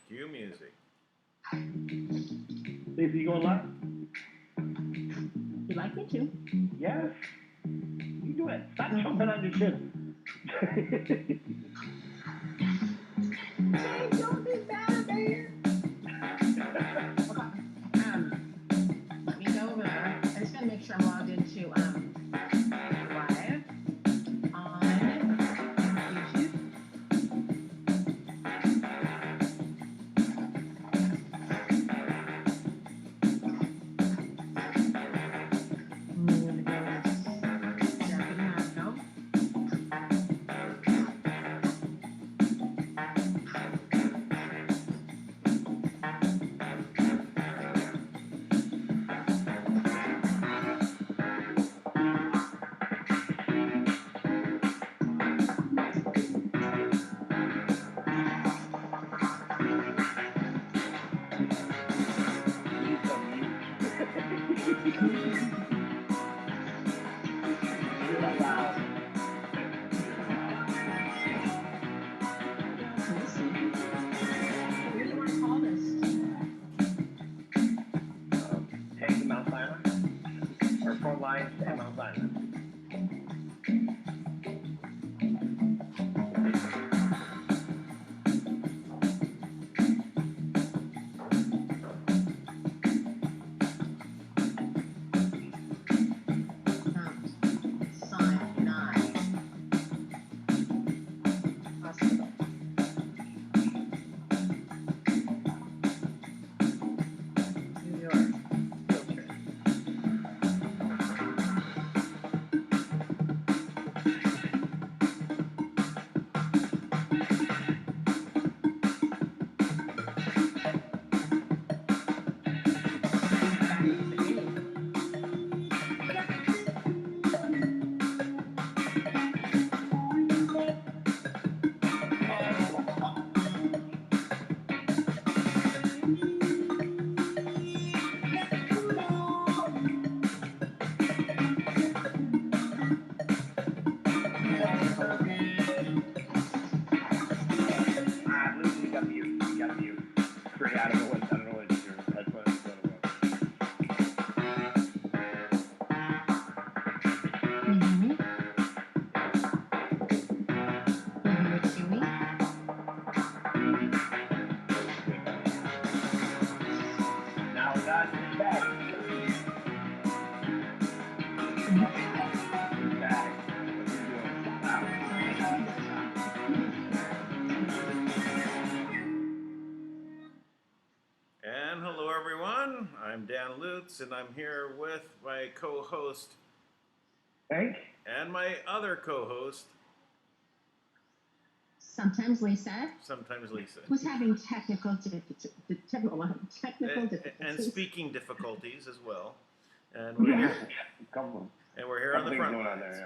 Cue music. Lisa, you going live? You'd like me to? Yes. You do it. Stop jumping on your chin. Hey, don't be bad, man. Let me go over there. I just gotta make sure I'm logged into live on YouTube. I'm gonna go with Jack and Marco. You're not loud. We'll see. What do you want to call this? Tank and Mount Sinai. Or front lines and Mount Sinai. Sinai Hospital. New York. Field trip. Lisa, you got mute. You got mute. Pretty, I don't know what it's your headphones. Can you hear me? Can you hear it, Chewy? Now that's back. Back. What you doing? And hello, everyone. I'm Dan Lutz, and I'm here with my co-host Tank? and my other co-host, Sometimes Lisa sometimes Lisa. was having technical difficulties. And speaking difficulties as well. And we're here, Come on. and we're here on the Something's front going on lines.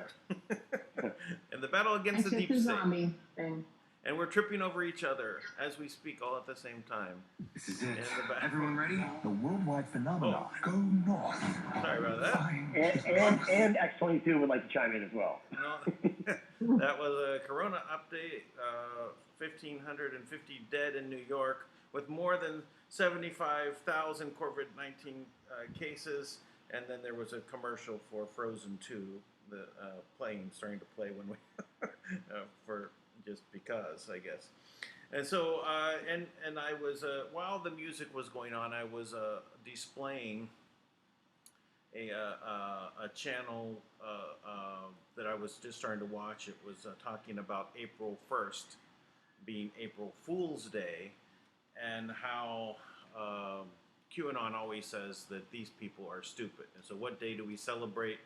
there, In the battle I against the took deep the state. zombie thing. And we're tripping over each other as we speak all at the same time. This is it. In the back. Everyone ready? The worldwide phenomenon. Go north. Sorry about that. Find And X22 would like to chime in as well. No, that was a Corona update. 1,550 dead in New York, with more than 75,000 COVID-19 cases. And then there was a commercial for Frozen 2, the playing, starting to play when we for just because, I guess. And so, and I was while the music was going on, I was displaying a channel that I was just starting to watch. It was talking about April 1st being April Fool's Day, and how QAnon always says that these people are stupid. And so, what day do we celebrate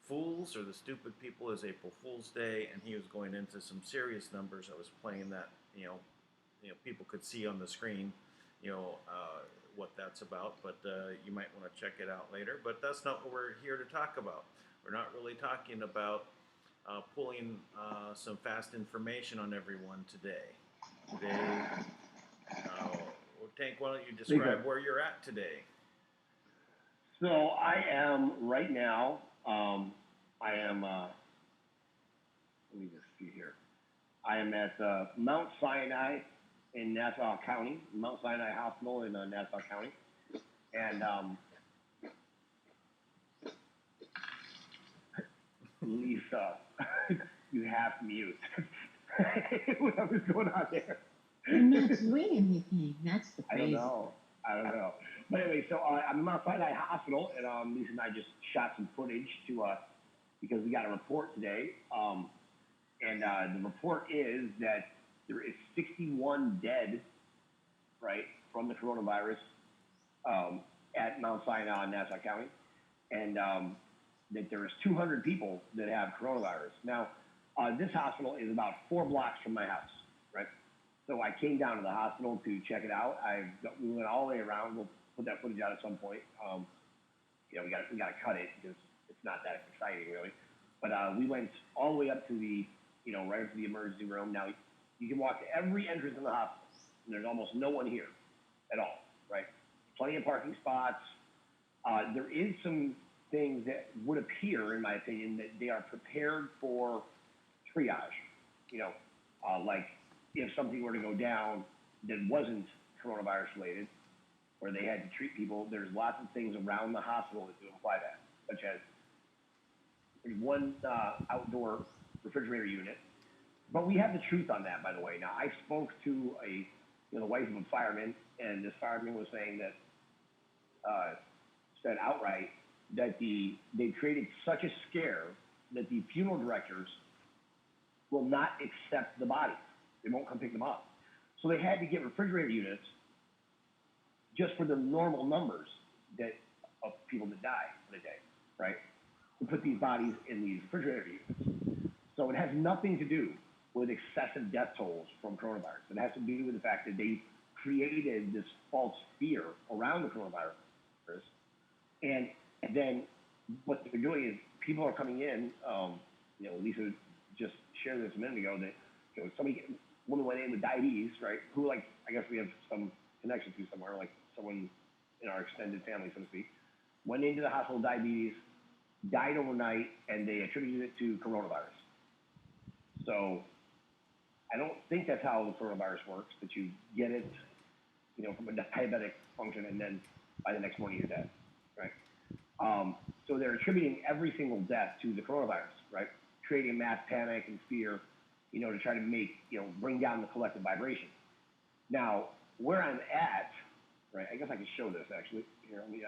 fools or the stupid people? Is April Fool's Day, and he was going into some serious numbers. I was playing that, people could see on the screen, what that's about, but you might want to check it out later. But that's not what we're here to talk about. We're not really talking about pulling some fast information on everyone today. Today, Tank, why don't you describe where you're at today? So I am right now. Let me just see here. I am at Mount Sinai in Nassau County, Mount Sinai Hospital in Nassau County, and Lisa, you have to mute whatever's going on there. I'm not doing anything. That's the I don't crazy. know. But anyway, so I'm in Mount Sinai Hospital, and Lisa and I just shot some footage to because we got a report today. And the report is that there is 61 dead, right, from the coronavirus at Mount Sinai in Nassau County, and that there is 200 people that have coronavirus. Now, this hospital is about 4 blocks from my house, right? So I came down to the hospital to check it out. We went all the way around. We'll put that footage out at some point. You know, we got to cut it because it's not that exciting really. But we went all the way up to the, you know, right up to the emergency room. Now you can walk to every entrance in the hospital, and there's almost no one here at all, right? Plenty of parking spots. There is some things that would appear, in my opinion, that they are prepared for triage. You know, like if something were to go down that wasn't coronavirus related, or they had to treat people, there's lots of things around the hospital that do apply that, such as there's one outdoor refrigerator unit. But we have the truth on that, by the way. Now, I spoke to the wife of a fireman, and this fireman was saying that, said outright that they created such a scare that the funeral directors will not accept the bodies. They won't come pick them up. So they had to get refrigerator units just for the normal numbers of people that die in a day, right? To put these bodies in these refrigerator units. So it has nothing to do with excessive death tolls from coronavirus. It has to do with the fact that they created this false fear around the coronavirus. And then what they're doing is people are coming in, Lisa just shared this a minute ago that, woman went in with diabetes, right? Who, like, I guess we have some connection to somewhere, like someone in our extended family, so to speak, went into the hospital with diabetes, died overnight, and they attributed it to coronavirus. So I don't think that's how the coronavirus works, that you get it, from a diabetic function, and then by the next morning you're dead, right? So they're attributing every single death to the coronavirus, right? Creating mass panic and fear, to try to make, bring down the collective vibration. Now, where I'm at, right, I guess I can show this actually. Here, let me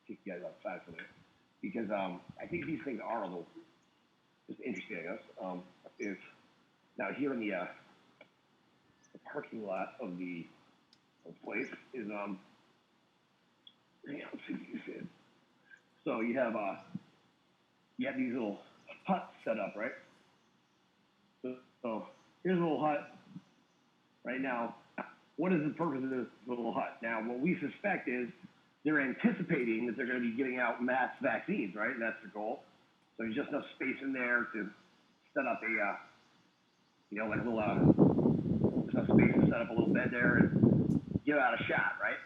kick you guys outside for a minute. Because I think these things are a little just interesting, I guess. Now here in the parking lot of the place is, hang on, let's see if you can see it. So you have these little huts set up, right? So here's a little hut right now. What is the purpose of this little hut? Now, what we suspect is they're anticipating that they're going to be giving out mass vaccines, right? And that's their goal. So there's just enough space in there to set up a, like a little, enough space to set up a little bed there and give out a shot, right?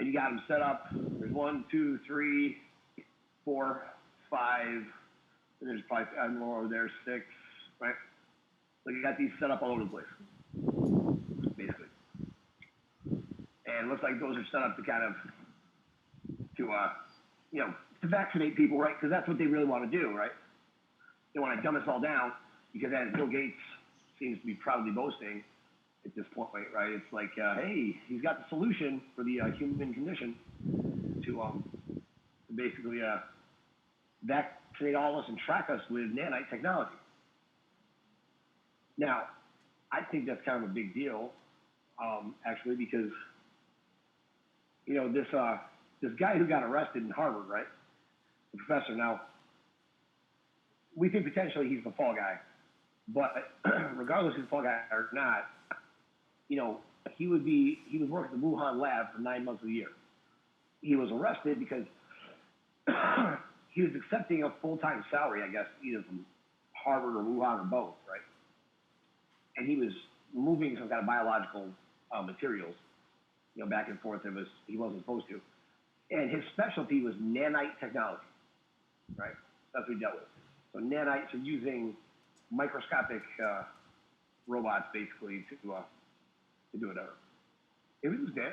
And you got them set up. There's 1, 2, 3, 4, 5. And there's probably more over there, 6, right? So you got these set up all over the place, basically. And it looks like those are set up to kind of, to vaccinate people, right? Because that's what they really want to do, right? They want to dumb us all down because, as Bill Gates seems to be proudly boasting at this point, right? It's like, hey, he's got the solution for the human condition to basically vaccinate all of us and track us with nanite technology. Now, I think that's kind of a big deal, actually, because this guy who got arrested in Harvard, right? The professor. Now, we think potentially he's the fall guy, but regardless if he's the fall guy or not, he was working at the Wuhan lab for 9 months of the year. He was arrested because he was accepting a full-time salary, I guess, either from Harvard or Wuhan or both, right? And he was moving some kind of biological materials, back and forth. He wasn't supposed to. And his specialty was nanite technology, right? That's what he dealt with. So nanites are using microscopic robots basically to do whatever. Did we lose Dan?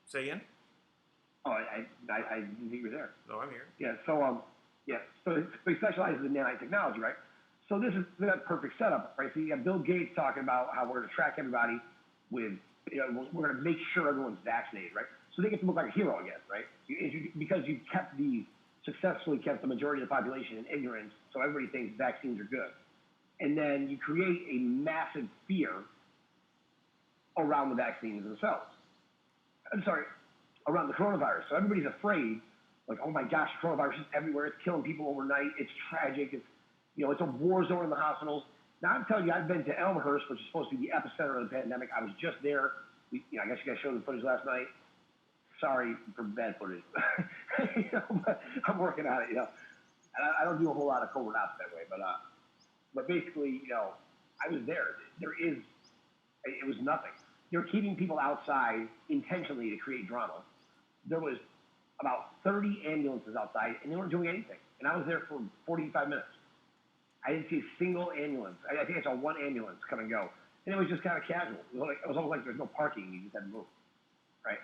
Say again? Oh, I didn't think you were there. No, I'm here. Yeah, so he specializes in nanotechnology, right? So this is that perfect setup, right? So you got Bill Gates talking about how we're going to track everybody with, we're going to make sure everyone's vaccinated, right? So they get to look like a hero again, right? Because you've successfully kept the majority of the population in ignorance, so everybody thinks vaccines are good. And then you create a massive fear around the vaccines themselves. I'm sorry, around the coronavirus. So everybody's afraid, like, oh my gosh, coronavirus is everywhere. It's killing people overnight. It's tragic. It's a war zone in the hospitals. Now I'm telling you, I've been to Elmhurst, which is supposed to be the epicenter of the pandemic. I was just there. I guess you guys showed the footage last night. Sorry for bad footage. But I'm working on it. I don't do a whole lot of covert ops that way, but basically, I was there. It was nothing. They're keeping people outside intentionally to create drama. There was about 30 ambulances outside, and they weren't doing anything. And I was there for 45 minutes. I didn't see a single ambulance. I think I saw one ambulance come and go. And it was just kind of casual. It was almost like there's no parking. You just had to move, right?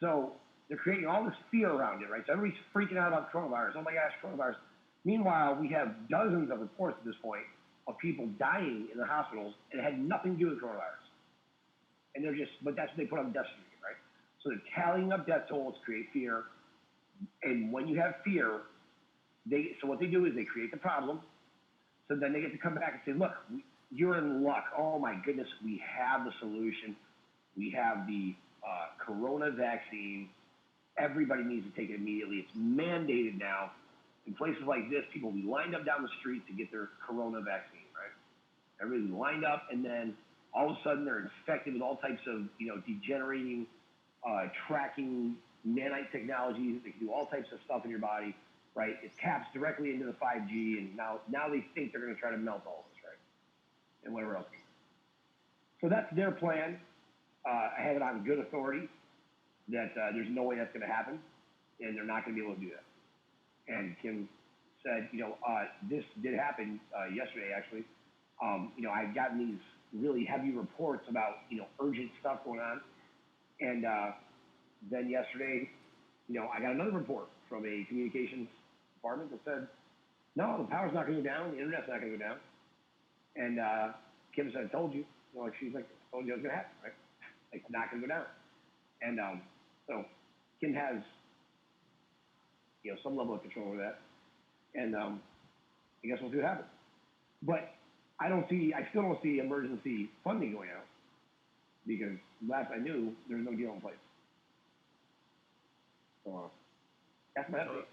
So they're creating all this fear around it, right? So everybody's freaking out about coronavirus. Oh, my gosh, coronavirus. Meanwhile, we have dozens of reports at this point of people dying in the hospitals, and it had nothing to do with coronavirus. And but that's what they put on the death certificate, right? So they're tallying up death tolls to create fear. And when you have fear, so what they do is they create the problem. So then they get to come back and say, look, you're in luck. Oh my goodness, we have the solution. We have the corona vaccine. Everybody needs to take it immediately. It's mandated now. In places like this, people will be lined up down the street to get their corona vaccine, right? Everybody's lined up, and then all of a sudden they're infected with all types of, degenerating, tracking nanite technologies. They can do all types of stuff in your body, right? It taps directly into the 5G, and now they think they're going to try to melt all this, right? And whatever else. So that's their plan. I have it on good authority that there's no way that's going to happen, and they're not going to be able to do that. And Kim said, this did happen yesterday, actually. I've gotten these really heavy reports about, urgent stuff going on. And then yesterday, I got another report from a communications department that said, no, the power's not going to go down, the internet's not going to go down. And Kim said, I told you. She's like, I told you it was going to happen, right? It's not going to go down. And so Kim has, some level of control over that. And I guess we'll see what happens. But I still don't see emergency funding going out, because last I knew, there was no deal in place. So that's my update.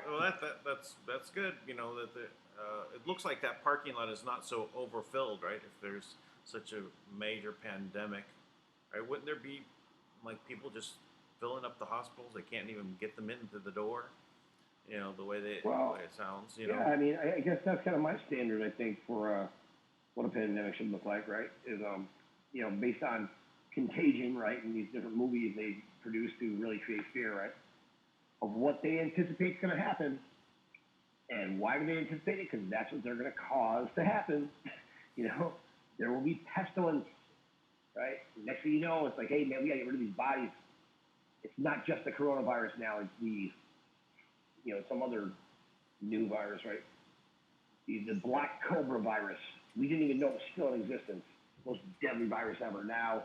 Well, that's good. That it looks like that parking lot is not so overfilled, right? If there's such a major pandemic, right? Wouldn't there be like people just filling up the hospitals? They can't even get them into the door. The way it sounds. Yeah, I mean, I guess that's kind of my standard. I think for what a pandemic should look like, right? Is based on Contagion, right, and these different movies they produce to really create fear, right, of what they anticipate is going to happen, and why do they anticipate it? Because that's what they're going to cause to happen. There will be pestilence, right? Next thing you know, it's like, hey man, we got to get rid of these bodies. It's not just the coronavirus now; it's the some other new virus, right? The black cobra virus. We didn't even know it was still in existence. Most deadly virus ever. Now,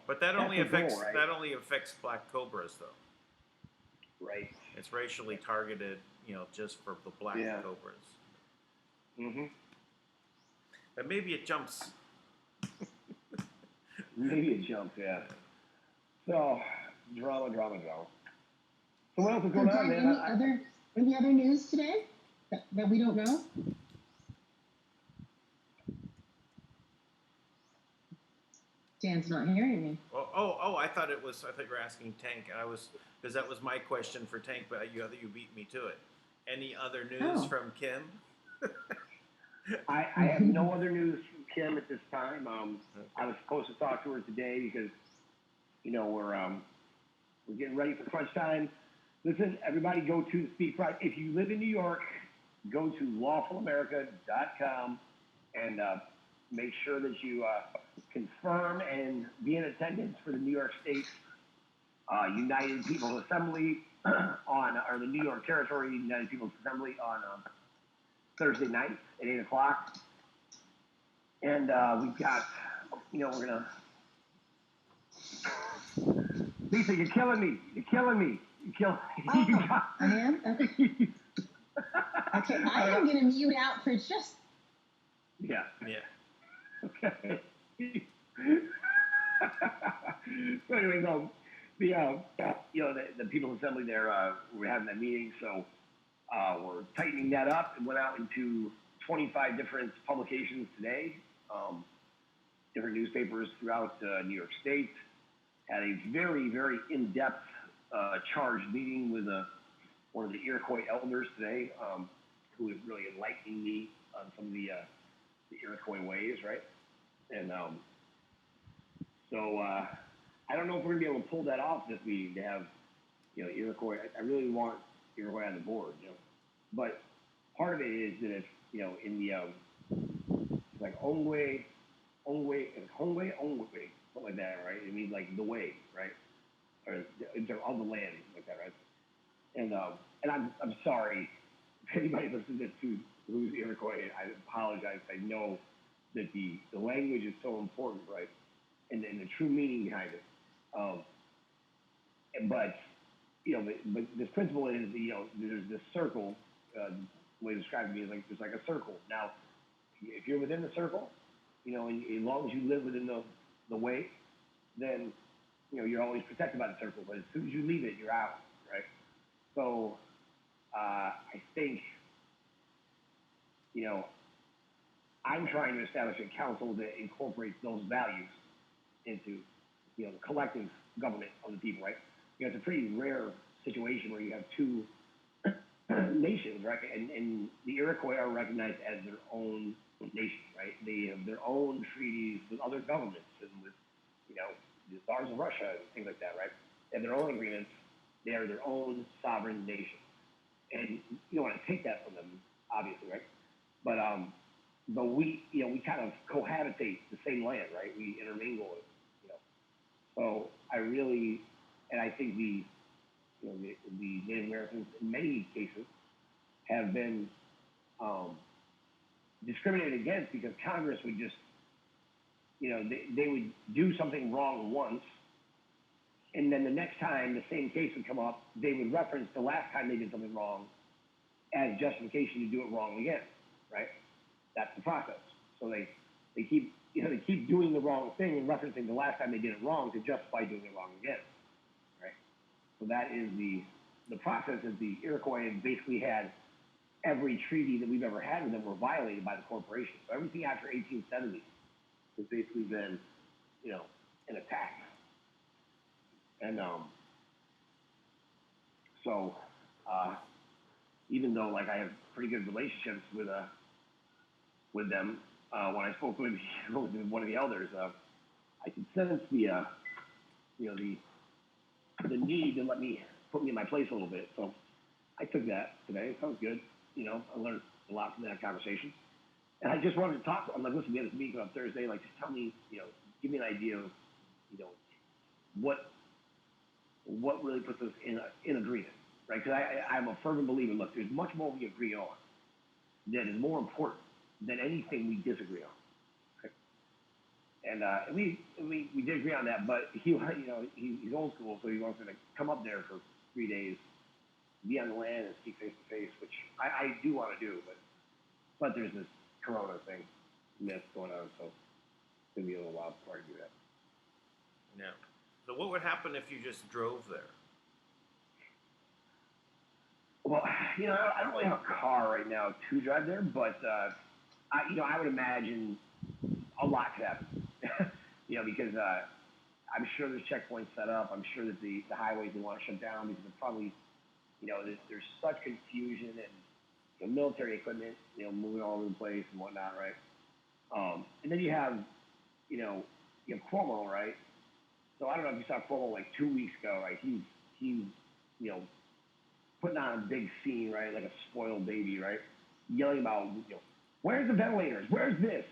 But that only affects right? that only affects black cobras, though. Right. It's racially targeted, just for the black cobras. Mm-hmm. And maybe it jumps. Maybe it jumps, yeah. So drama. So what else is going on, man? Any other news today that we don't know? Dan's not hearing me. Oh! I thought you were asking Tank, and because that was my question for Tank, but you beat me to it. Any other news from Kim? I have no other news from Kim at this time. I was supposed to talk to her today because, we're getting ready for crunch time. Listen, everybody go to the Speak Friday. If you live in New York, go to lawfulamerica.com and make sure that you confirm and be in attendance for the New York State United People's Assembly or the New York Territory United People's Assembly on Thursday night at 8 o'clock. And we've got, we're gonna. Lisa, you're killing me. You're killing me. You're killing me. Oh, I am? Okay. Okay, I am going to mute out for just... Yeah. Okay. So anyway, no, the People's Assembly there, we're having that meeting, so we're tightening that up. It went out into 25 different publications today, different newspapers throughout New York State. Had a very, very in-depth charged meeting with one of the Iroquois elders today, who is really enlightening me on some of the Iroquois ways, right? And so I don't know if we're gonna be able to pull that off this meeting to have, Iroquois. I really want Iroquois on the board, But part of it is that it's, in the it's like Ongwe, something like that, right? It means like the way, right? Or of the land, like that, right? And I'm sorry if anybody listens to who's Iroquois. I apologize. I know that the language is so important, right? And the true meaning behind it. But this principle is, there's this circle. The way to describe it is like there's like a circle. Now, if you're within the circle, and as long as you live within the way, then you're always protected by the circle. But as soon as you leave it, you're out, right? So I think I'm trying to establish a council that incorporates those values into the collective government of the people, right? It's a pretty rare situation where you have two nations, right? And the Iroquois are recognized as their own nation, right? They have their own treaties with other governments and with, the czars of Russia and things like that, right? They have their own agreements. They are their own sovereign nation. And you don't want to take that from them, obviously, right? But we, we kind of cohabitate the same land, right? We intermingle it, So I really, and I think the Native Americans in many cases have been discriminated against because Congress would just, they would do something wrong once, and then the next time the same case would come up, they would reference the last time they did something wrong as justification to do it wrong again, right? That's the process. So they keep, they keep doing the wrong thing and referencing the last time they did it wrong to justify doing it wrong again, right? So that is the process. Is the Iroquois have basically had every treaty that we've ever had with them were violated by the corporation. So everything after 1870 has basically been, an attack. And so even though like I have pretty good relationships with them, when I spoke with one of the elders, I could sense the need to put me in my place a little bit. So I took that today. That was good. I learned a lot from that conversation. And I just wanted to talk. I'm like, listen, we had this meeting on Thursday. Like, just tell me, give me an idea of, what really puts us in agreement, right? Because I'm a fervent believer. Look, there's much more we agree on that is more important than anything we disagree on. Okay? And we did agree on that. But he's old school, so he wants me to come up there for 3 days, be on the land and speak face to face, which I do want to do, but there's this Corona thing myth going on, so it's gonna be a little while before I do that. Yeah. So what would happen if you just drove there? Well, I don't really have a car right now to drive there, but I would imagine a lot could happen. Because I'm sure there's checkpoints set up. I'm sure that the highways they want to shut down because they're probably, there's such confusion and military equipment, moving all over the place and whatnot, right? And then you have Cuomo, right? So I don't know if you saw Cuomo like 2 weeks ago, right? He's putting on a big scene, right? Like a spoiled baby, right? Yelling about Where's the ventilators? Where's this?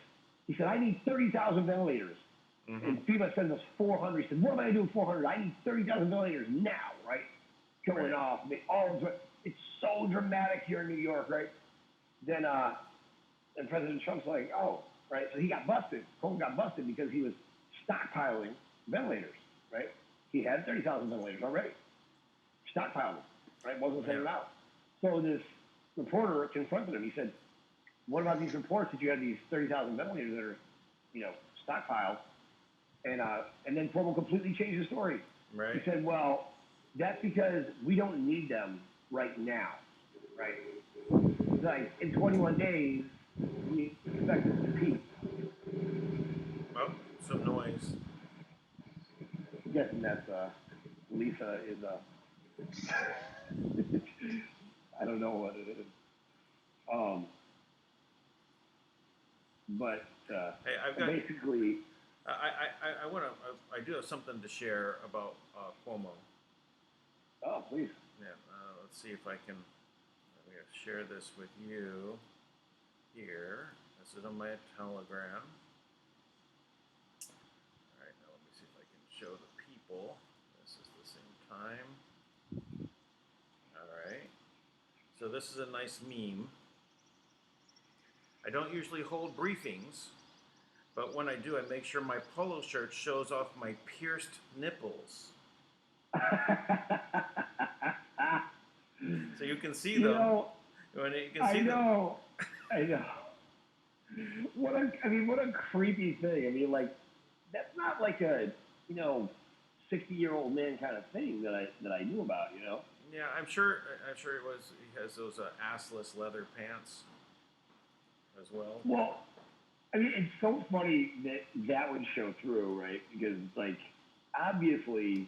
He said, I need 30,000 ventilators. Mm-hmm. And FEMA sends us 400. He said, what am I going to do with 400? I need 30,000 ventilators now, right? Going off. It's so dramatic here in New York, right? Then and President Trump's like, oh, right? So he got busted. Cole got busted because he was stockpiling ventilators, right? He had 30,000 ventilators already. Stockpiled them, right? Wasn't sending them out. So this reporter confronted him. He said, what about these reports that you have these 30,000 ventilators that are, stockpiled? And then Cuomo completely changed the story. Right. He said, well, that's because we don't need them right now, right? Like, in 21 days, we expect it to peak. Oh, some noise. I'm guessing that's, Lisa is, I don't know what it is. But Hey, I've got. basically, I do have something to share about Cuomo. oh, please. Yeah. Let's see if I can. Share this with you here. This is on my Telegram. All right, now let me see if I can show the people. This is the same time. All right. So this is a nice meme. I don't usually hold briefings, but when I do, I make sure my polo shirt shows off my pierced nipples. So you can see them. When you can see I know. What a creepy thing. I mean, like, that's not like a 60-year-old man kind of thing that I knew about. Yeah, I'm sure it was. He has those assless leather pants as well. Well, I mean, it's so funny that would show through, right? Because like, obviously,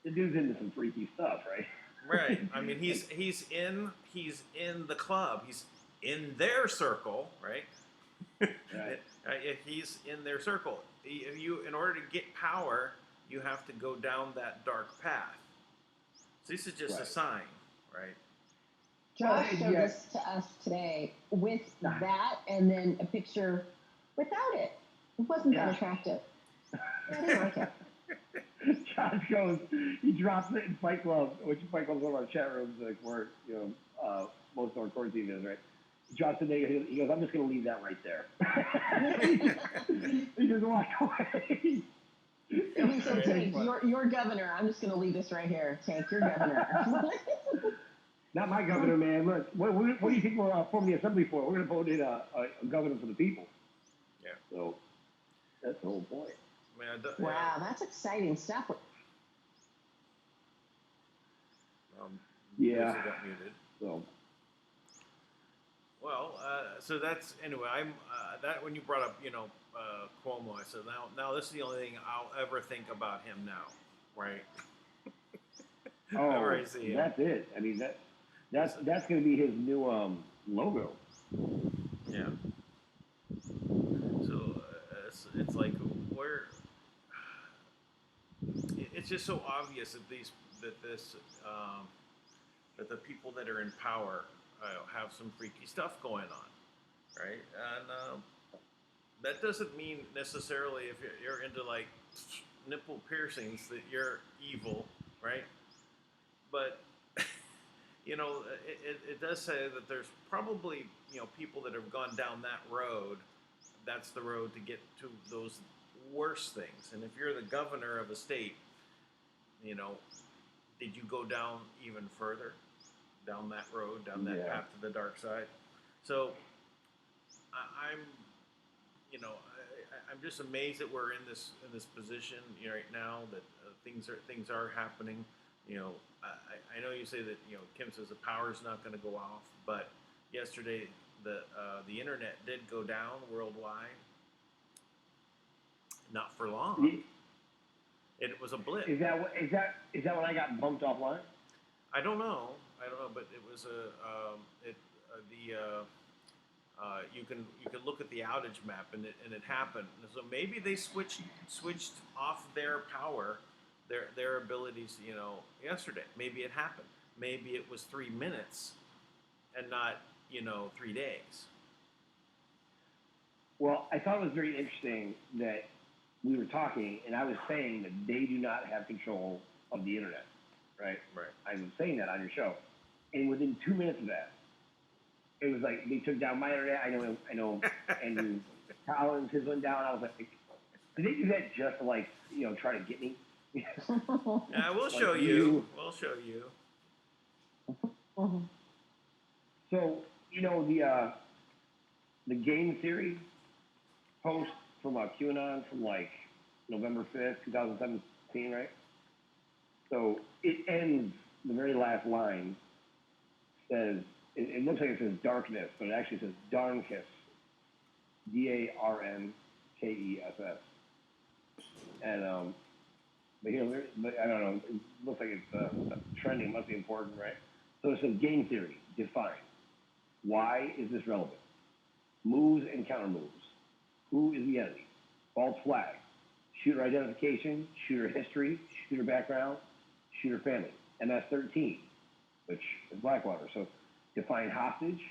the dude's into some freaky stuff, right? Right. I mean, he's in the club. He's in their circle, right? Right. He's in their circle. In order to get power, you have to go down that dark path. So this is just a sign, right? Josh showed this to us today with that and then a picture without it. It wasn't that attractive. I didn't like it. Josh goes, he drops it in Fight Club, which Fight Club's one of our chat rooms, like where, most of our core team is, right? He drops it there, he goes, I'm just going to leave that right there. He just walked away. And he said, Tank, you're governor. I'm just going to leave this right here. Tank, you're governor. Not my governor, man. Look, what do you think we're forming the assembly for? We're going to vote in a governor for the people. Yeah. So that's the whole point. Wow, that's exciting stuff. Yeah. Got muted. So. Well, so that's anyway. I'm that when you brought up, Cuomo, I said now this is the only thing I'll ever think about him now, right? Oh, I see him. That's it. I mean that's going to be his new logo. Yeah. So it's like it's just so obvious that that the people that are in power have some freaky stuff going on, right? And that doesn't mean necessarily if you're into like nipple piercings that you're evil, right? But it does say that there's probably people that have gone down that road. That's the road to get to those worse things. And if you're the governor of a state, did you go down even further down that road, down that path to the dark side? So I'm just amazed that we're in this position right now that things are happening. I know you say that Kim says the power's not going to go off, but yesterday the internet did go down worldwide. Not for long. It was a blip. Is that when I got bumped offline? I don't know, but it was you can look at the outage map and it happened. So maybe they switched off their power, their abilities, yesterday. Maybe it happened. Maybe it was 3 minutes and not 3 days. Well, I thought it was very interesting that we were talking, and I was saying that they do not have control of the internet, right? Right. I was saying that on your show, and within 2 minutes of that, it was like they took down my internet. I know, Andrew Collins, his went down. I was like, did they do that just to like try to get me? Yeah, we'll Like show you. We'll show you. So the game theory post from QAnon from like November 5th, 2017, right? So it ends, the very last line says, it looks like it says darkness, but it actually says darnkess. DARNKESS. And, but I don't know, it looks like it's trending, must be important, right? So it says game theory, define. Why is this relevant? Moves and counter moves. Who is the enemy? False flag. Shooter identification, shooter history, shooter background, shooter family. MS-13, which is Blackwater. So define hostage,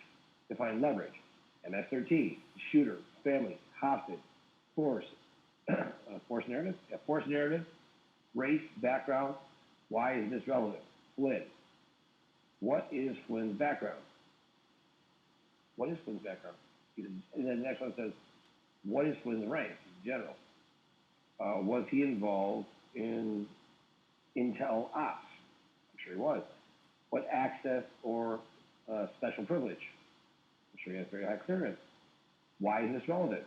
define leverage. MS-13, shooter, family, hostage, force, force narrative? Yeah, force narrative, race, background. Why is this relevant? Flynn. What is Flynn's background? What is Flynn's background? And then the next one says, what is Flynn's rank in general? Was he involved in Intel ops? I'm sure he was. What access or special privilege? I'm sure he has very high clearance. Why is this relevant?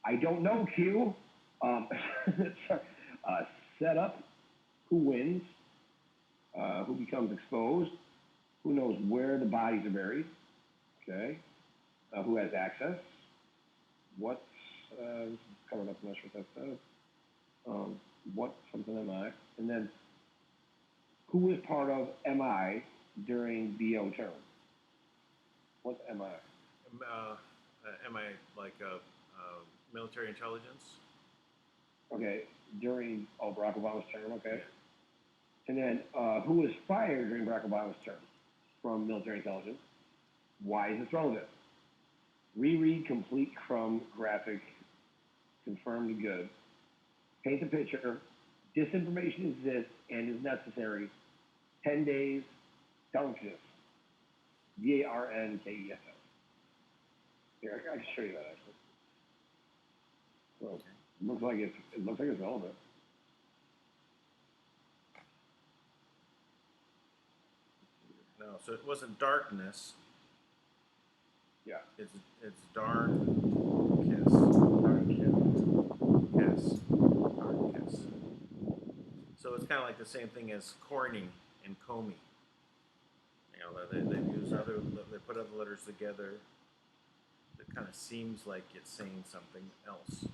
I don't know, Q. Set up, who wins, who becomes exposed, who knows where the bodies are buried, okay, who has access, what's covered up, I'm not sure what that says, what something am I, and then who is part of MI during BO term? What's MI? Am I like military intelligence? Okay, during Barack Obama's term, okay. And then who was fired during Barack Obama's term from military intelligence? Why is this relevant? Reread complete Crumb graphic, confirmed good. Paint the picture. Disinformation exists and is necessary. 10 days, darkness. DARNKESS. Here, I can show you that actually. So it looks like it's relevant. No, so it wasn't darkness. Yeah. It's darn kiss. Darn kiss. Darn kiss. So it's kind of like the same thing as corny and Comey. They use they put other letters together. It kind of seems like it's saying something else.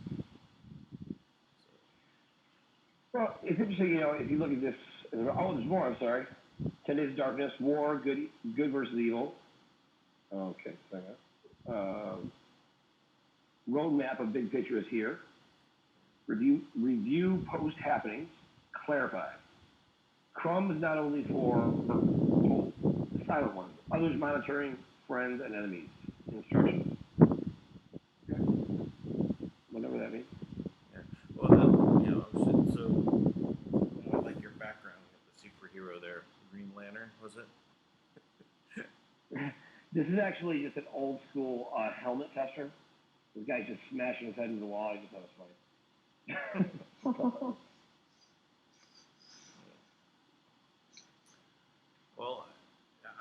Well, it's interesting, if you look at this. Oh, there's more. I'm sorry. 10 Days of Darkness, War, Good versus Evil. Okay, second. Roadmap of big picture is here. Review post happenings. Clarify. Crumb is not only for the silent ones. Others monitoring friends and enemies. Instructions. Okay. Whatever that means. Yeah. Well, so I like your background with the superhero there. Green Lantern, was it? This is actually just an old school helmet tester. This guy's just smashing his head into the wall. I just thought it was funny. Well,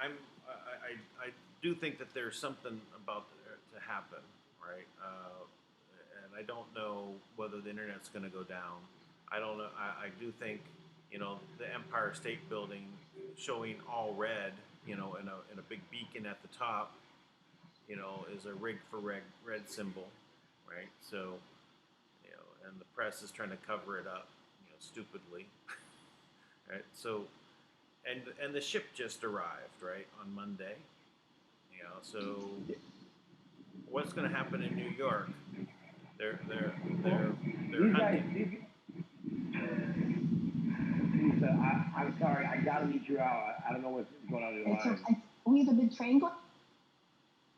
I do think that there's something about to happen, right? And I don't know whether the internet's going to go down. I don't know. I do think, the Empire State Building showing all red, in a big beacon at the top, is a rig for red symbol, right? So, and the press is trying to cover it up, stupidly, right? So, and the ship just arrived, right, on Monday, so what's going to happen in New York? They're hunting. Lisa, I'm sorry. I gotta meet you out. I don't know what's going on in your life. We have a big train going.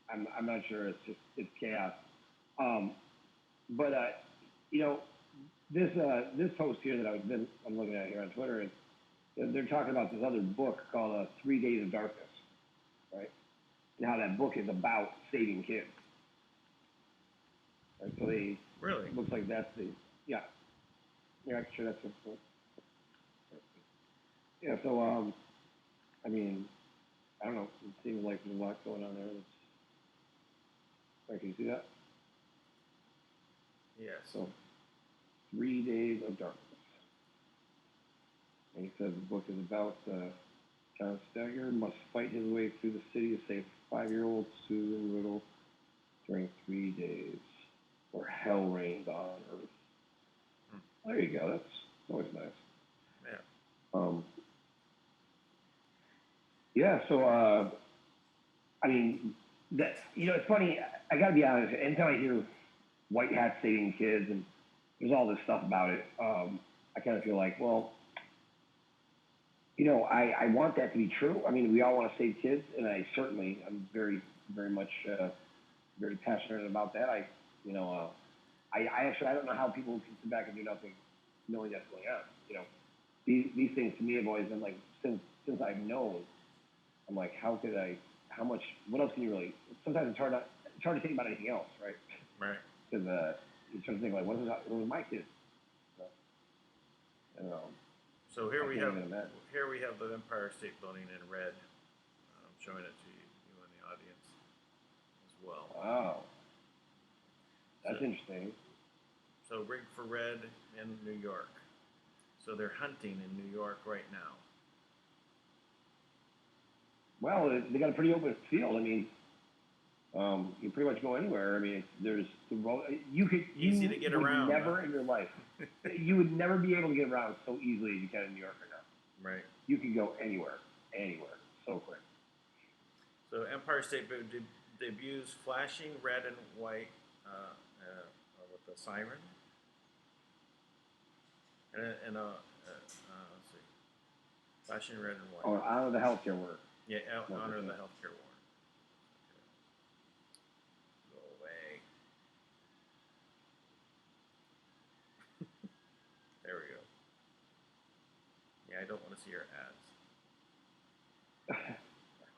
I'm not sure. It's chaos. but you know, this post here that I'm looking at here on Twitter is they're talking about this other book called 3 Days of Darkness, right? And how that book is about saving kids. Right? So they Really? looks like that's the yeah. Yeah, I'm sure that's what. Yeah. So I mean, I don't know. It seems like there's a lot going on there. Sorry, can you see that? Yes. So 3 Days of Darkness. And he says the book is about John Stagger must fight his way through the city to save 5-year-old Susan Riddle during 3 days where hell reigns on Earth. There you go. That's always nice. Yeah. Yeah. So I mean, that it's funny. I got to be honest. Anytime I hear white hats saving kids and there's all this stuff about it, I kind of feel like, well, I want that to be true. I mean, we all want to save kids, and I'm very, very much very passionate about that. I actually I don't know how people can sit back and do nothing, knowing that's going on. These things to me have always been like since I've known. I'm like, how much? What else can you really? Sometimes it's hard to think about anything else, right? Right. Because you sort of think like, what was my kid? And, So here I we can't have even imagine. the Empire State Building in red. I'm showing it to you in the audience as well. Wow, that's So- interesting. So rigged for red in New York. So they're hunting in New York right now. Well, they got a pretty open field. I mean, you can pretty much go anywhere. I mean, there's the road. Easy to get around, Never huh? in your life, you would never be able to get around so easily as you can in New York right now. Right. You can go anywhere, so quick. So Empire State debuts flashing red and white with a siren. And let's see, flashing red and white. Oh, honor the healthcare worker. Yeah, honor the healthcare warrant. Okay. Go away. There we go. Yeah, I don't want to see your ads.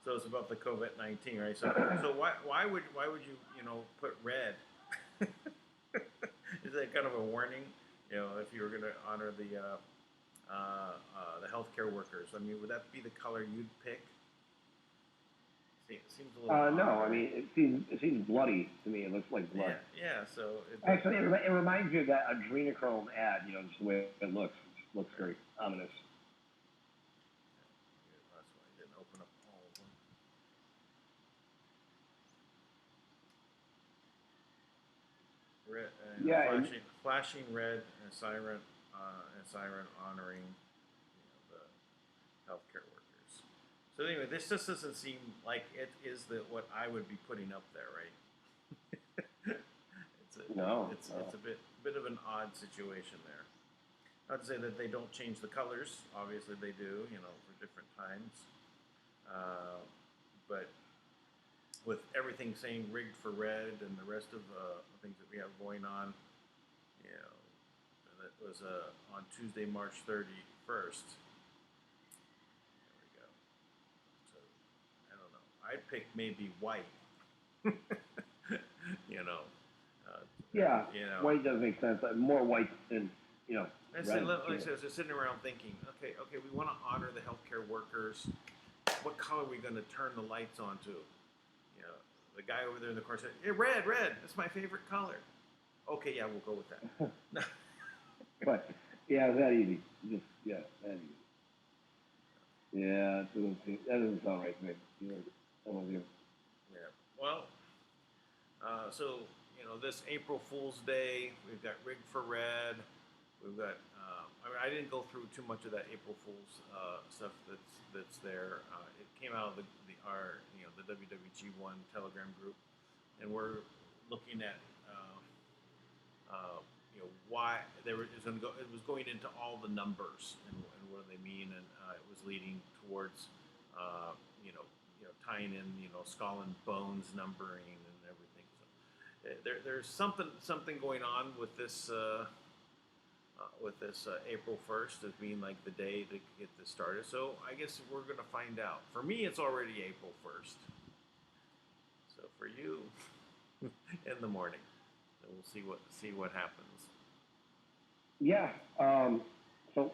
So it's about the COVID-19, right? So why would you put red? Is that kind of a warning? If you were going to honor the healthcare workers, I mean, would that be the color you'd pick? It seems a little. No, I mean it seems bloody to me. It looks like blood. Yeah. So Actually, it reminds me of that adrenochrome ad. Just the way it looks. It just looks very ominous. That's why I didn't open up all of them. Red, flashing red and siren honoring the healthcare workers. So anyway, this just doesn't seem like it is what I would be putting up there, right? It's a bit of an odd situation there. Not to say that they don't change the colors. Obviously, they do. For different times. But with everything saying rigged for red and the rest of the things that we have going on, that was on Tuesday, March 31st. There we go. So I don't know. I'd pick maybe white. White does make sense. More white than And red. so sitting around thinking, okay, we want to honor the healthcare workers. What color are we going to turn the lights on to? The guy over there in the car said, "Hey, red. That's my favorite color." Okay, yeah, we'll go with that. No. But yeah, that easy. That easy. Yeah, that doesn't sound right to me. Some of you. Yeah. Well, so this April Fool's Day, we've got rigged for red. We've got. I didn't go through too much of that April Fool's stuff that's there. It came out of the WWG1 Telegram group, and we're looking at why it was going into all the numbers and what do they mean, and it was leading towards tying in skull and bones numbering and everything. So there's something going on with this April 1st as being like the day to get this started. So I guess we're gonna find out. For me, it's already April 1st. So for you, in the morning, so we'll see what happens. Yeah. So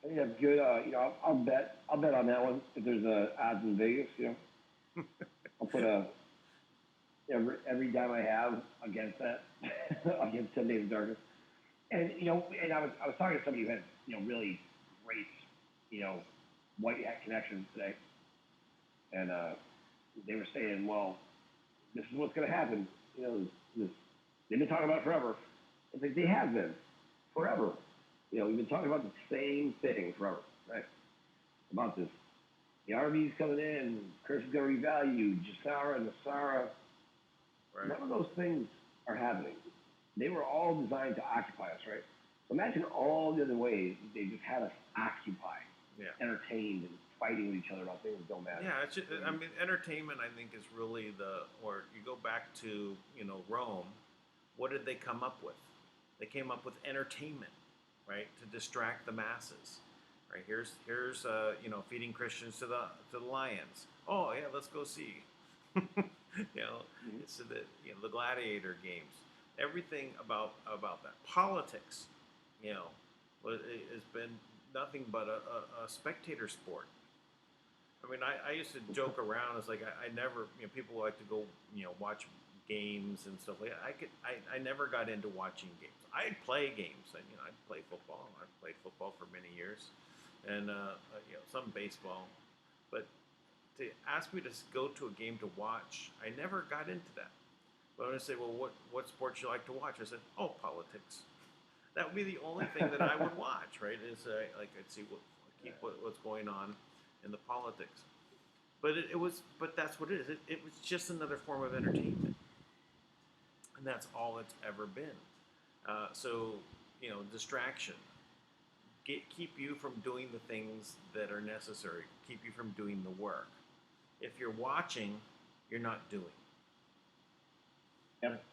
I think that's good. I'll bet on that one if there's odds in Vegas. I'll put every dime I have against that, against 10 Days of Darkness. And and I was talking to somebody who had really great white hat connections today, and they were saying, well, this is what's going to happen. This, they've been talking about it forever. It's like they have been forever. We've been talking about the same thing forever, right? About this. The RV's coming in, Chris is going to revalue, Jasara and Nasara. Right. None of those things are happening. They were all designed to occupy us, right? Imagine all the other ways they just had us occupied, entertained, and fighting with each other about things that don't matter. Yeah, I mean, entertainment, I think, is really or you go back to, Rome, what did they come up with? They came up with entertainment, right, to distract the masses. Right, here's feeding Christians to the lions. Oh yeah, let's go see. It's the gladiator games. Everything about that politics, has been nothing but a spectator sport. I mean, I used to joke around. It's like I never, people like to go, watch games and stuff like that. I never got into watching games. I'd play games, and I'd play football. I played football for many years, and some baseball. But to ask me to go to a game to watch, I never got into that. But when I say, well, what sports you like to watch? I said, oh, politics. That would be the only thing that I would watch, right? Is I'd see what's going on in the politics. But that's what it is. It was just another form of entertainment, and that's all it's ever been. So distraction, keep you from doing the things that are necessary. Keep you from doing the work. If you're watching, you're not doing. Yep.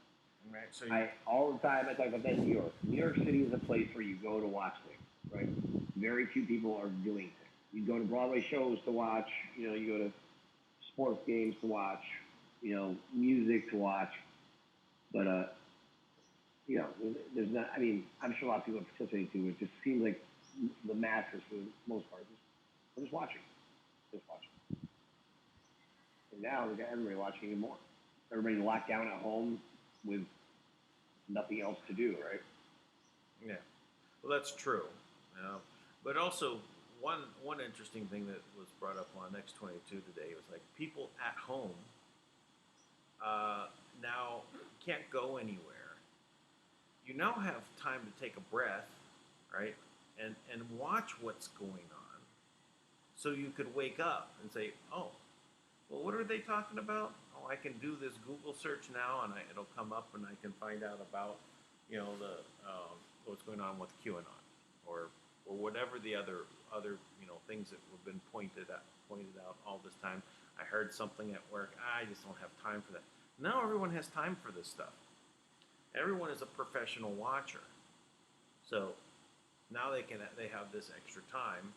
Right. So all the time I talk about that in New York. New York City is a place where you go to watch things, right? Very few people are doing things. You go to Broadway shows to watch. You go to sports games to watch. Music to watch. But there's not. I mean, I'm sure a lot of people are participating too. It just seems like the masses, for the most part, are just watching. And now we got everybody watching it more. Everybody's locked down at home with nothing else to do, right? Yeah, well, that's true. But also, one interesting thing that was brought up on X22 today was like people at home now can't go anywhere. You now have time to take a breath, right, and watch what's going on, so you could wake up and say, oh, well, what are they talking about? Oh, I can do this Google search now, and it'll come up, and I can find out about, what's going on with QAnon, or whatever the other things that have been pointed out all this time. I heard something at work. I just don't have time for that. Now everyone has time for this stuff. Everyone is a professional watcher, so now they have this extra time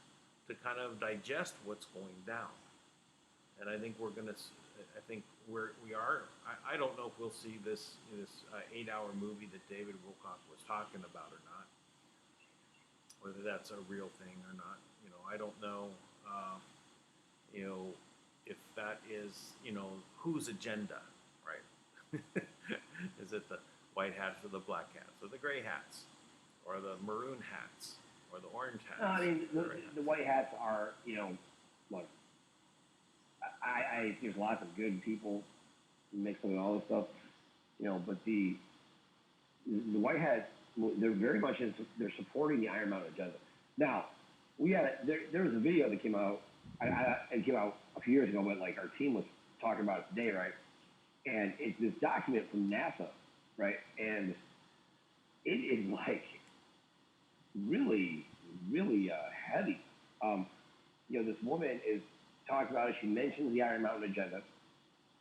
to kind of digest what's going down. And I think we are. I don't know if we'll see this 8-hour movie that David Wilcock was talking about or not, whether that's a real thing or not. I don't know. If that is whose agenda, right? Is it the white hats or the black hats or the gray hats or the maroon hats or the orange hats? No, I mean the white hats are look. There's lots of good people mixing with all this stuff, but the white hats, they're very much they're supporting the Iron Mountain agenda. Now, there was a video that came out, it came out a few years ago, but like our team was talking about it today, right? And it's this document from NASA, right? And it is like really, really heavy. This woman is talking about it. She mentions the Iron Mountain agenda,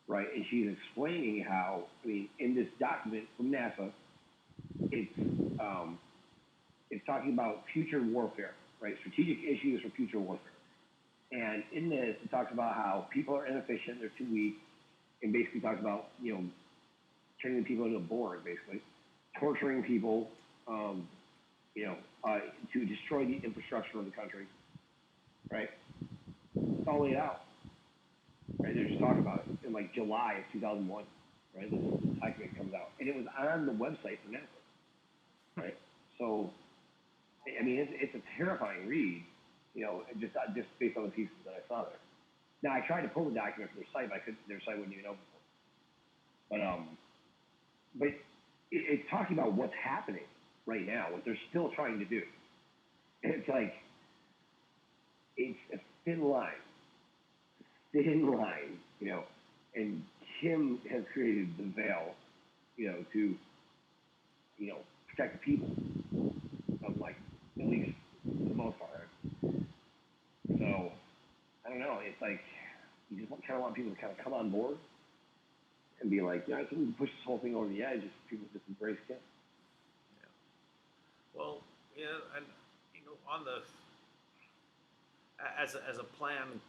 right? And she's explaining how, I mean, in this document from NASA, it's it's talking about future warfare, right? Strategic issues for future warfare. And in this, it talks about how people are inefficient, they're too weak, and basically talks about, you know, turning people into a board, basically, torturing people, you know, to destroy the infrastructure of the country, right? It's all laid out, right? They're just talking about it in like July of 2001, right? This document comes out, and it was on the website for NASA, right? So, I mean, it's a terrifying read, you know, just based on the pieces that I saw there. Now, I tried to pull the document from their site, but their site wouldn't even open for it. But it's talking about what's happening right now, what they're still trying to do. And it's like, it's a thin line, you know, and Kim has created the veil, you know, to, you know, protect the people of, like, at least for the most part. So, I don't know, it's like, you just kind of want people to kind of come on board and be like, yeah, I think we can push this whole thing over the edge if people just embrace Kim. Yeah. Well, yeah, and you know, on the as a plan,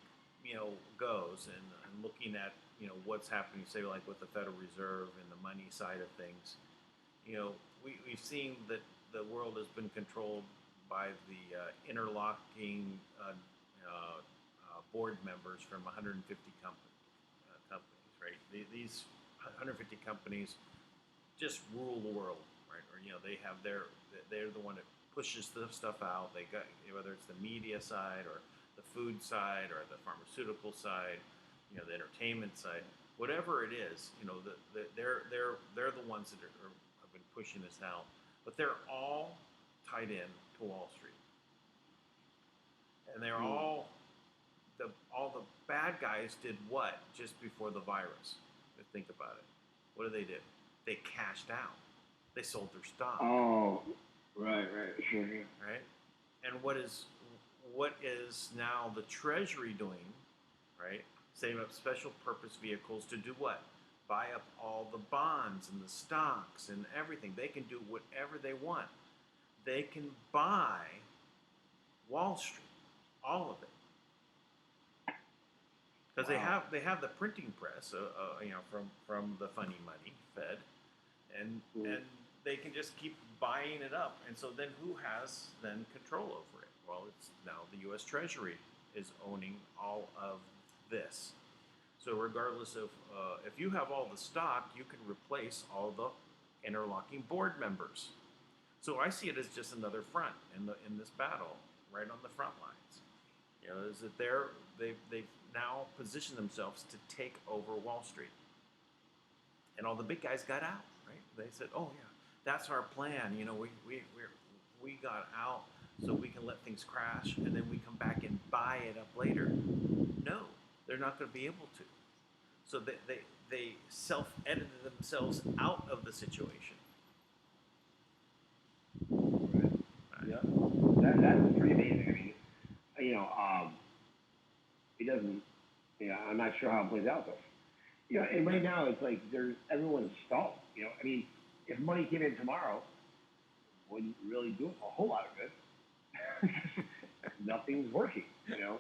you know, goes and looking at, you know, what's happening, say like with the Federal Reserve and the money side of things, you know, we've seen that the world has been controlled by the interlocking board members from 150 companies, right? These 150 companies just rule the world, right? Or, you know, they're the one that pushes the stuff out. They got, whether it's the media side or the food side or the pharmaceutical side, you know, the entertainment side, whatever it is, you know, they're the ones that have been pushing this out. But they're all tied in to Wall Street, and they're all the bad guys did what just before the virus? Think about it. What did? They cashed out. They sold their stock. Oh, right, sure. Right? And what is now the Treasury doing, right? Setting up special purpose vehicles to do what? Buy up all the bonds and the stocks and everything. They can do whatever they want. They can buy Wall Street, all of it. Because they have the printing press, you know, from the funny money, Fed, and they can just keep buying it up. And so then who has then control over it? Well, it's now the U.S. Treasury is owning all of this. So regardless of if you have all the stock, you can replace all the interlocking board members. So I see it as just another front in this battle, right on the front lines. You know, is that they've now positioned themselves to take over Wall Street, and all the big guys got out. Right? They said, "Oh yeah, that's our plan. You know, we got out so we can let things crash, and then we come back and buy it up later." No, they're not going to be able to. So they self-edited themselves out of the situation. Right. Yeah, that's pretty amazing. I mean, you know, it doesn't. You know, I'm not sure how it plays out though. You know, and right now it's like everyone's stalled. You know, I mean, if money came in tomorrow, wouldn't really do a whole lot of good. Nothing's working. You know.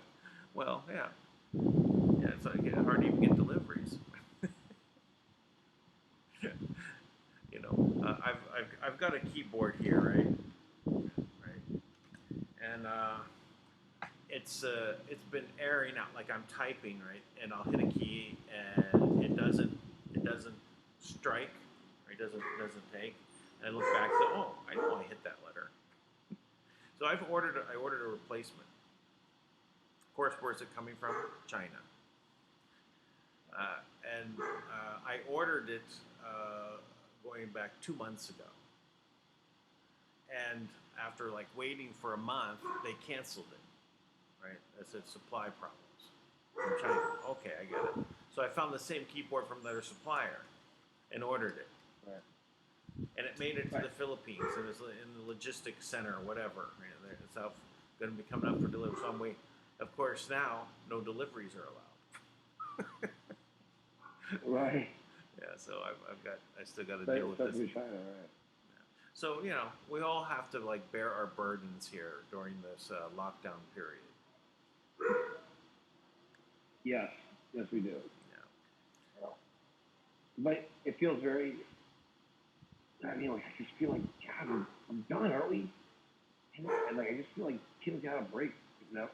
Well, yeah. Yeah, it's like hard to even get deliveries. You know, I've got a keyboard here, right, and it's been airing out like I'm typing, right, and I'll hit a key and it doesn't strike, or it doesn't take, and I look back and oh, I know I hit that letter. So I ordered a replacement. Of course, where's it coming from? China. And I ordered it going back 2 months ago. And after like waiting for a month, they canceled it. Right? They said supply problems from China. Okay, I get it. So I found the same keyboard from their supplier and ordered it. Right. And it made it to the Philippines. It was in the logistics center or whatever. You know, it's going to be coming up for delivery. So I'm waiting. Of course, now no deliveries are allowed. Right. Yeah, so I still got to That's deal with that's this. what China, right? So, we all have to like bear our burdens here during this lockdown period. Yes, yes, we do. Yeah. But it feels very. I mean, like I just feel like God, we're done, aren't we? And like I just feel like kids got a break, you know?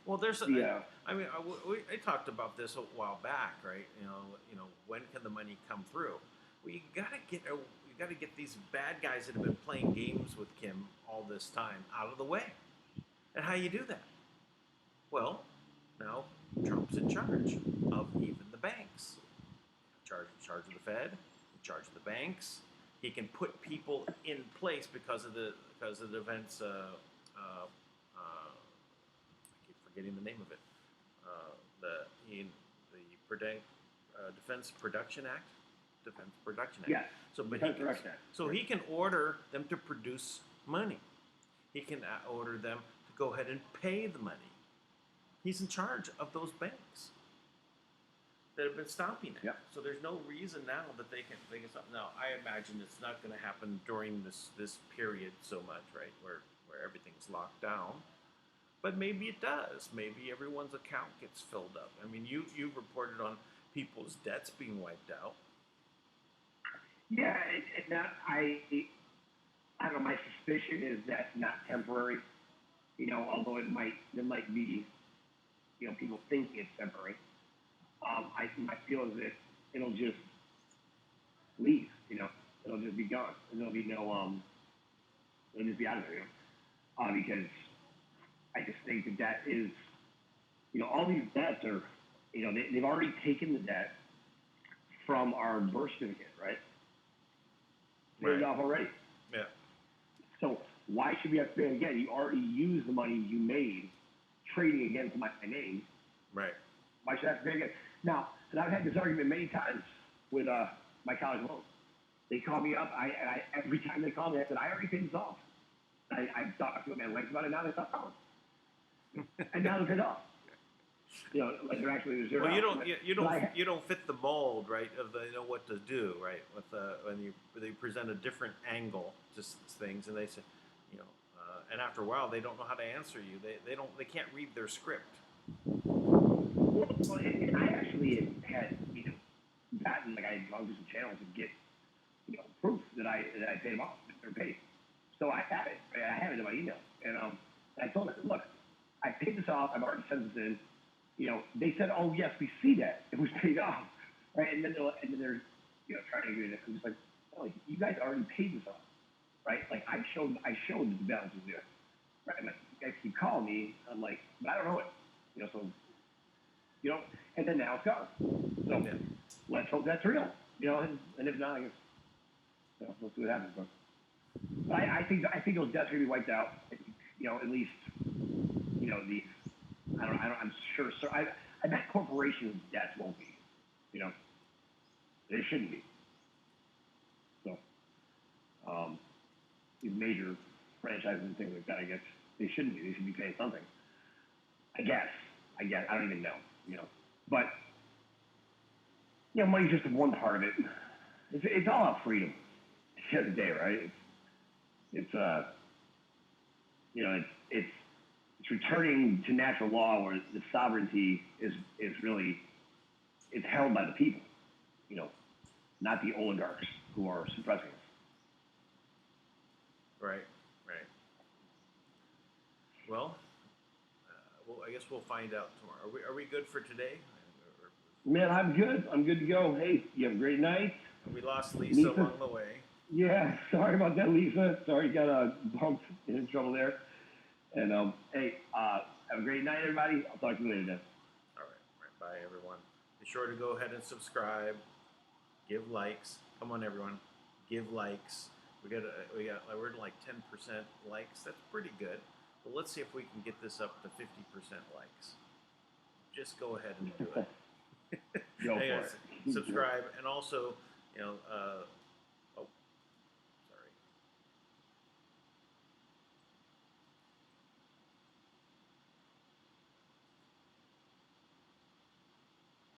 Well, there's. Yeah. I talked about this a while back, right? When can the money come through? Well, you gotta get these bad guys that have been playing games with Kim all this time out of the way. And how you do that? Well, now Trump's in charge of even the banks. In charge of the Fed, in charge of the banks. He can put people in place because of the events. I keep forgetting the name of it. Defense Production Act. Defense Production Act. Yes. So, but Defense Production Act. so he can order them to produce money. He can order them to go ahead and pay the money. He's in charge of those banks that have been stopping it. Yep. So there's no reason now that they can stop. Now I imagine it's not going to happen during this period so much, right, where everything's locked down. But maybe it does. Maybe everyone's account gets filled up. I mean, you've reported on people's debts being wiped out. Yeah, I don't know. My suspicion is that's not temporary. Although there might be, people think it's temporary. My feeling is that it'll just leave. It'll just be gone. And there'll be no it'll just be out of there. Because I just think that is, all these debts are, they've already taken the debt from our birth certificate, right? Paid off already. Yeah. So why should we have to pay it again? You already used the money you made trading against my name. Right. Why should I have to pay again? Now, and I've had this argument many times with my college loan. They call me up. I every time they call me, I said, I already paid this off. I talked to my wife about it. Now they stop calling. And now they're paid off. Like they're actually zero. Well, you don't fit the mold, right? Of what to do, right? With when they present a different angle to things, and they say, and after a while they don't know how to answer you. They can't read their script. Well, and I actually had gotten I had gone through some channels to get proof that I paid them off. They're paid. So I have it. I have it in my email, and I told them, look, I paid this off. I've already sent this in. They said, oh yes, we see that it was paid off, right? And then they're trying to get it. I'm just like, oh, you guys already paid this off, right? Like I showed that the balance was there, right? And you guys keep calling me. I'm like, but I don't know it, so and then now it's gone. So let's hope that's real, and if not, I guess we'll see what happens. But I think those debts are gonna be wiped out. At least the. I'm sure. So I bet corporations' debts won't be. They shouldn't be. So, these major franchises and things like that, I guess they shouldn't be. They should be paying something. I guess. I don't even know. But money's just one part of it. It's all about freedom. At the end of the day, right? It's returning to natural law where the sovereignty is really it's held by the people, not the oligarchs who are suppressing us. Right. Well, I guess we'll find out tomorrow. Are we good for today? Man, I'm good. I'm good to go. Hey, you have a great night. We lost Lisa along the way. Yeah, sorry about that, Lisa. Sorry you got bumped in trouble there. And hey, have a great night, everybody. I'll talk to you later then. All right. Bye, everyone. Be sure to go ahead and subscribe. Give likes. Come on, everyone. Give likes. We're at like 10% likes. That's pretty good. But let's see if we can get this up to 50% likes. Just go ahead and do it. Go for it. Subscribe, and also,